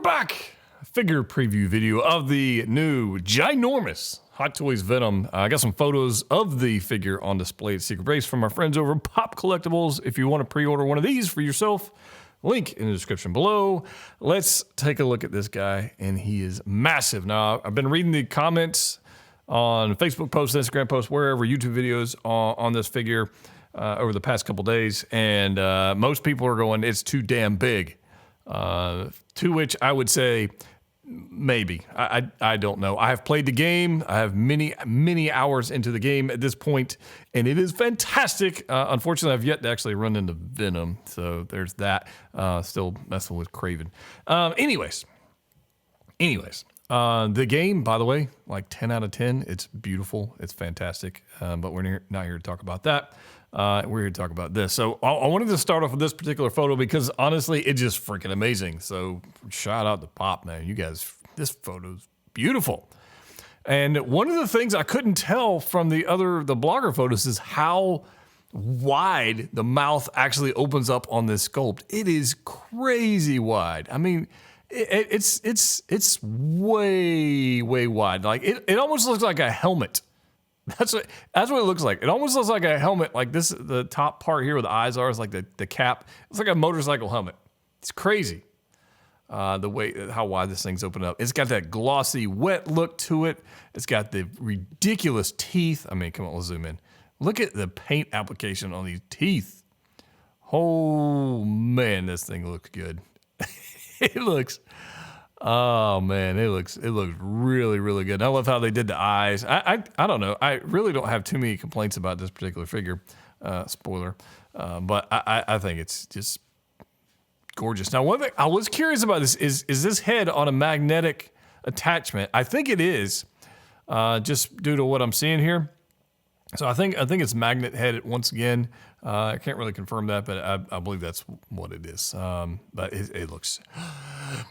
back. Figure preview video of the new ginormous Hot Toys Venom. I got some photos of the figure on display at Secret Base from our friends over at Pop Collectibles. If you want to pre-order one of these for yourself, link in the description below. Let's take a look at this guy, and he is massive. Now, I've been reading the comments on Facebook posts, Instagram posts, wherever, YouTube videos on this figure over the past couple days, and most people are going, it's too damn big. To which I would say, maybe. I don't know. I have played the game. I have many hours into the game at this point, and it is fantastic. Unfortunately, I've yet to actually run into Venom, so there's that. Still messing with Craven. Anyways, the game, by the way, like 10 out of 10. It's beautiful. It's fantastic. But we're not here to talk about that. We're here to talk about this. So I wanted to start off with this particular photo because honestly, it's just freaking amazing. So shout out to Pop, man. You guys, this photo's beautiful. And one of the things I couldn't tell from the blogger photos is how wide the mouth actually opens up on this sculpt. It is crazy wide. I mean, it's way wide. Like it almost looks like a helmet. That's what it looks like. It almost looks like a helmet. Like this, the top part here where the eyes are is like the cap. It's like a motorcycle helmet. It's crazy. The way how wide this thing's open up. It's got that glossy, wet look to it. It's got the ridiculous teeth. I mean, come on, let's zoom in. Look at the paint application on these teeth. Oh man, this thing looks good. It looks. Oh man, it looks really good. I love how they did the eyes. I don't know. I really don't have too many complaints about this particular figure. Spoiler, but I think it's just gorgeous. Now, one thing I was curious about is this head on a magnetic attachment? I think it is, just due to what I'm seeing here. So I think it's magnet headed once again. I can't really confirm that, but I believe that's what it is. But it looks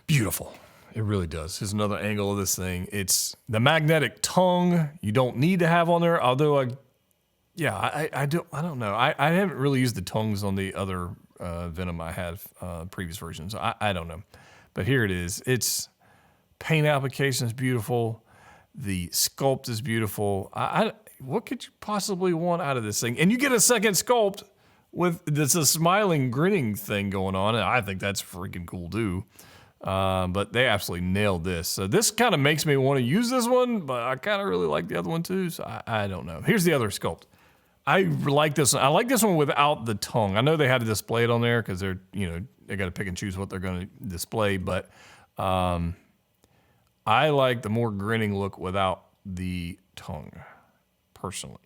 beautiful. It really does. Here's another angle of this thing. It's the magnetic tongue you don't need to have on there. Although, I don't know. I haven't really used the tongues on the other Venom I had previous versions. I don't know. But here it is. It's paint application is beautiful. The sculpt is beautiful. What could you possibly want out of this thing? And you get a second sculpt with this a smiling, grinning thing going on. And I think that's freaking cool too. But they absolutely nailed this. So this kind of makes me want to use this one, but I kind of really like the other one too. So I don't know. Here's the other sculpt. I like this one. I like this one without the tongue. I know they had to display it on there because they're, they got to pick and choose what they're going to display. But I like the more grinning look without the tongue, personally.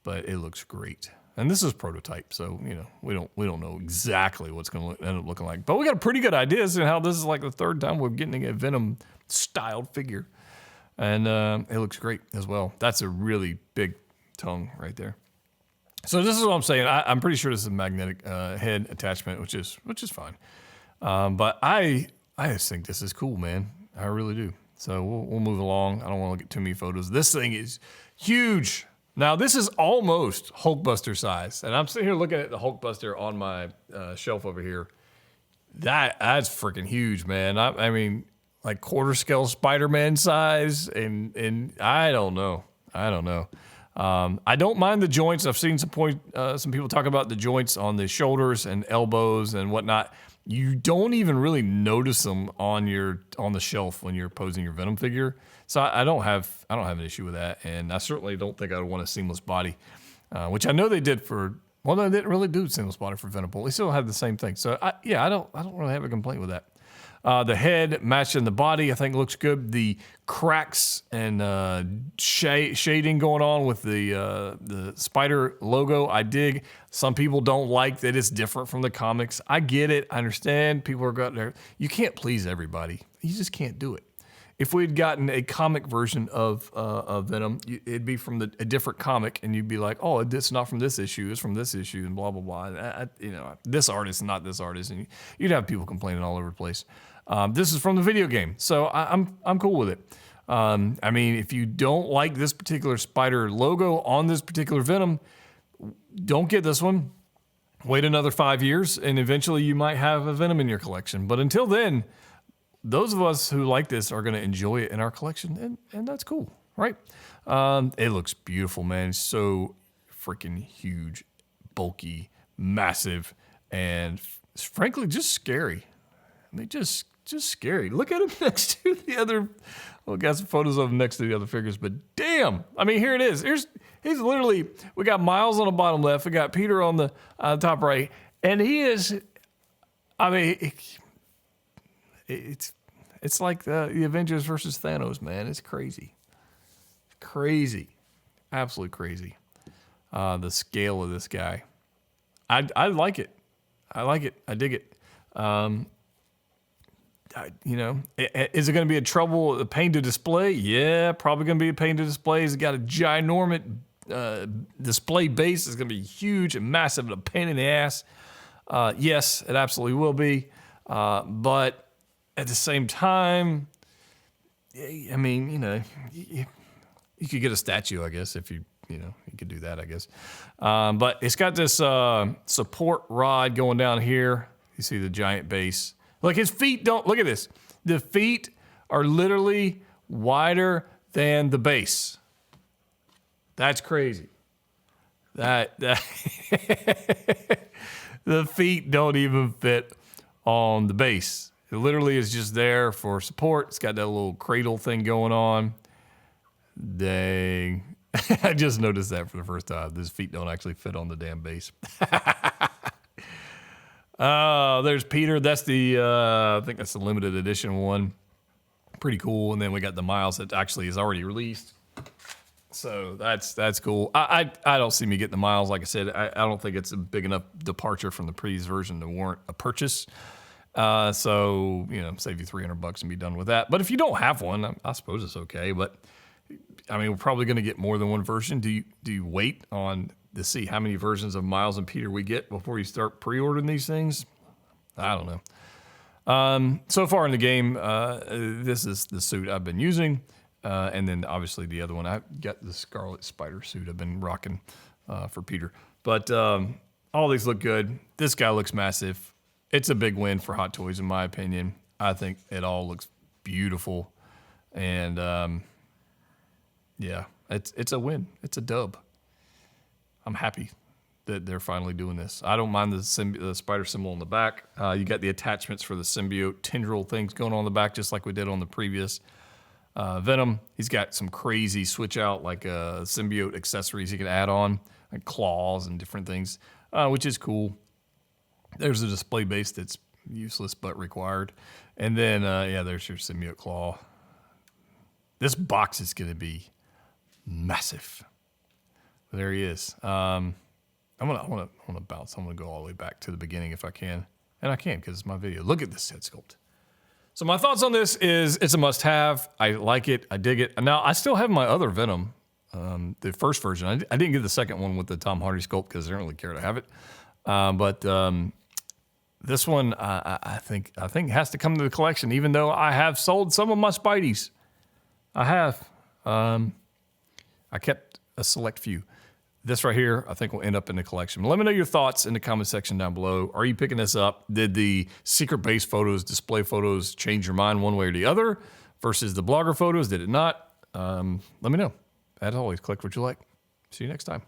But it looks great. And this is prototype, so we don't know exactly what's going to end up looking like. But we got a pretty good idea as to how this is like the third time we're getting a Venom styled figure, and it looks great as well. That's a really big tongue right there. So this is what I'm saying. I'm pretty sure this is a magnetic head attachment, which is fine. But I just think this is cool, man. I really do. So we'll move along. I don't want to look at too many photos. This thing is huge. Now, this is almost Hulkbuster size, and I'm sitting here looking at the Hulkbuster on my shelf over here. That's freaking huge, man. I mean, like quarter scale Spider-Man size, and I don't know. I don't mind the joints. I've seen some people talk about the joints on the shoulders and elbows and whatnot. You don't even really notice them on the shelf when you're posing your Venom figure. So I don't have an issue with that, and I certainly don't think I would want a seamless body, which I know they did for. Well, no, they didn't really do seamless body for Venom. They still have the same thing. So I don't really have a complaint with that. The head matching the body, I think looks good. The cracks and shading going on with the spider logo, I dig. Some people don't like that it's different from the comics. I get it. I understand. People are going there. You can't please everybody. You just can't do it. If we had gotten a comic version of Venom, it'd be from a different comic, and you'd be like, "Oh, it's not from this issue; it's from this issue," and blah blah blah. This artist, not this artist, and you'd have people complaining all over the place. This is from the video game, so I'm cool with it. I mean, if you don't like this particular spider logo on this particular Venom, don't get this one. Wait another 5 years, and eventually you might have a Venom in your collection. But until then, those of us who like this are going to enjoy it in our collection, and that's cool, right? It looks beautiful, man. It's so freaking huge, bulky, massive, and frankly, just scary. I mean, just scary. Look at him next to the other. Well, got some photos of him next to the other figures, but damn! I mean, here it is. He's literally. We got Miles on the bottom left. We got Peter on the top right, and he is. I mean, it's like the Avengers versus Thanos, man. It's crazy, absolutely crazy. The scale of this guy. I like it. I dig it. Is it going to be a pain to display? Yeah, probably going to be a pain to display. It's got a ginormous display base. It's going to be huge and massive and a pain in the ass. Yes, it absolutely will be. But at the same time, I mean, you could get a statue, I guess, if you could do that, I guess. But it's got this support rod going down here. You see the giant base. Look, his feet look at this. The feet are literally wider than the base. That's crazy. That the feet don't even fit on the base. It literally is just there for support. It's got that little cradle thing going on. Dang. I just noticed that for the first time. His feet don't actually fit on the damn base. There's Peter. That's I think that's the limited edition one. Pretty cool. And then we got the Miles that actually is already released. So that's cool. I don't see me getting the Miles. Like I said, I don't think it's a big enough departure from the previous version to warrant a purchase. So, save you $300 and be done with that. But if you don't have one, I suppose it's okay. But I mean, we're probably going to get more than one version. Do you wait to see how many versions of Miles and Peter we get before you start pre-ordering these things? I don't know. So far in the game, this is the suit I've been using. And then obviously the other one, I got the Scarlet Spider suit I've been rocking for Peter. But all these look good. This guy looks massive. It's a big win for Hot Toys in my opinion. I think it all looks beautiful. And yeah, it's a win. It's a dub. I'm happy that they're finally doing this. I don't mind the spider symbol on the back. You got the attachments for the symbiote tendril things going on the back, just like we did on the previous Venom. He's got some crazy switch out like symbiote accessories you can add on, like claws and different things, which is cool. There's a display base that's useless but required. And then, there's your symbiote claw. This box is going to be massive. There he is. I want to bounce. I'm going to go all the way back to the beginning if I can. And I can because it's my video. Look at this head sculpt. So my thoughts on this is it's a must-have. I like it. I dig it. Now, I still have my other Venom, the first version. I didn't get the second one with the Tom Hardy sculpt because I didn't really care to have it. But this one, I think has to come to the collection, even though I have sold some of my Spideys. I have. I kept a select few. This right here, I think will end up in the collection. Let me know your thoughts in the comment section down below. Are you picking this up? Did the secret base photos, display photos change your mind one way or the other versus the blogger photos? Did it not? Let me know. As always, click what you like. See you next time.